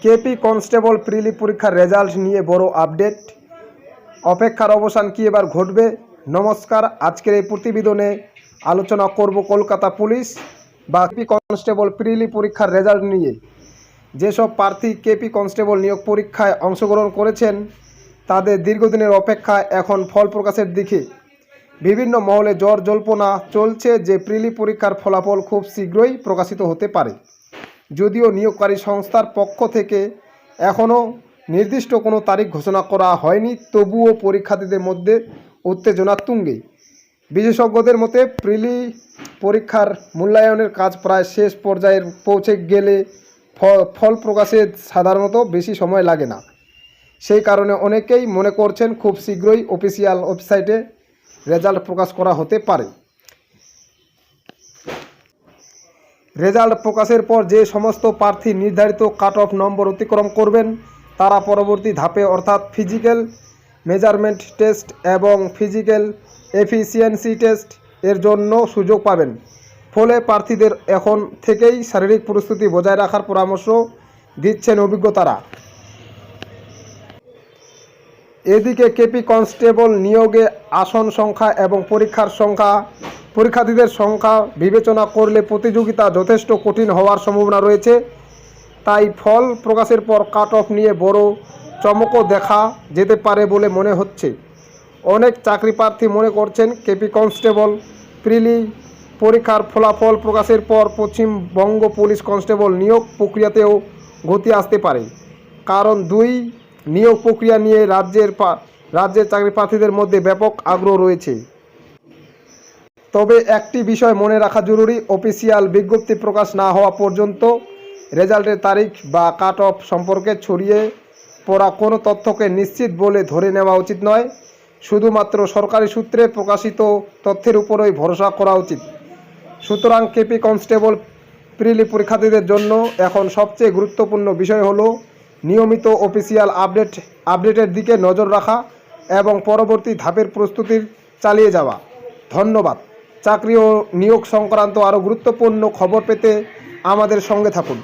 KP constable প্রিলি পরীক্ষার result নিয়ে বড় আপডেট। অপেক্ষার অবসান কি এবার ঘটবে? নমস্কার, আজকের এই প্রতিবেদনে আলোচনা করব কলকাতা পুলিশ বা কেপি কনস্টেবল প্রিলি পরীক্ষার রেজাল্ট নিয়ে। যেসব প্রার্থী কেপি কনস্টেবল নিয়োগ পরীক্ষায় অংশগ্রহণ করেছেন তাদের দীর্ঘদিনের অপেক্ষা এখন ফল প্রকাশের দিকে। বিভিন্ন মহলে জ্বর জল্পনা চলছে যে প্রিলি পরীক্ষার ফলাফল খুব শীঘ্রই প্রকাশিত হতে পারে। যদিও নিয়োগকারী সংস্থার পক্ষ থেকে এখনও নির্দিষ্ট কোনো তারিখ ঘোষণা করা হয়নি, তবুও পরীক্ষার্থীদের মধ্যে উত্তেজনা তুঙ্গে। বিশেষজ্ঞদের মতে প্রিলি পরীক্ষার মূল্যায়নের কাজ প্রায় শেষ পর্যায়ে পৌঁছে গেলে ফল প্রকাশে সাধারণত বেশি সময় লাগে না। সেই কারণে অনেকেই মনে করছেন খুব শীঘ্রই অফিসিয়াল ওয়েবসাইটে রেজাল্ট প্রকাশ করা হতে পারে। রেজাল্ট প্রকাশের পর যে সমস্ত প্রার্থী নির্ধারিত কাট অফ নম্বর অতিক্রম করবেন তারা পরবর্তী ধাপে অর্থাৎ ফিজিক্যাল মেজারমেন্ট টেস্ট এবং ফিজিক্যাল এফিসিয়েন্সি টেস্ট এর জন্য সুযোগ পাবেন। ফলে প্রার্থীদের এখন থেকেই শারীরিক প্রস্তুতি বজায় রাখার পরামর্শ দিচ্ছেন অভিজ্ঞতারা। এদিকে কেপি কনস্টেবল নিয়োগে আসন সংখ্যা এবং পরীক্ষার্থীদের সংখ্যা বিবেচনা করলে প্রতিযোগিতা যথেষ্ট কঠিন হওয়ার সম্ভাবনা রয়েছে। তাই ফল প্রকাশের পর কাট অফ নিয়ে বড় চমকও দেখা যেতে পারে বলে মনে হচ্ছে। অনেক চাকরি প্রার্থী মনে করছেন কেপি কনস্টেবল প্রিলি পরীক্ষার ফলাফল প্রকাশের পর পশ্চিমবঙ্গ পুলিশ কনস্টেবল নিয়োগ প্রক্রিয়াতেও গতি আসতে পারে, কারণ দুই নিয়োগ প্রক্রিয়া নিয়ে রাজ্যের চাকরি প্রার্থীদের মধ্যে ব্যাপক আগ্রহ রয়েছে। তবে একটি বিষয় মনে রাখা জরুরি, অফিসিয়াল বিজ্ঞপ্তি প্রকাশ না হওয়া পর্যন্ত রেজাল্টের তারিখ বা কাট অফ সম্পর্কে ছড়িয়ে পড়া কোনো তথ্যকে নিশ্চিত বলে ধরে নেওয়া উচিত নয়। শুধুমাত্র সরকারি সূত্রে প্রকাশিত তথ্যের উপরই ভরসা করা উচিত। সুতরাং কেপি কনস্টেবল প্রিলি পরীক্ষার্থীদের জন্য এখন সবচেয়ে গুরুত্বপূর্ণ বিষয় হলো নিয়মিত অফিসিয়াল আপডেটের দিকে নজর রাখা এবং পরবর্তী ধাপের প্রস্তুতির চালিয়ে যাওয়া। ধন্যবাদ। চাকরি ও নিয়োগ সংক্রান্ত আরও গুরুত্বপূর্ণ খবর পেতে আমাদের সঙ্গে থাকুন।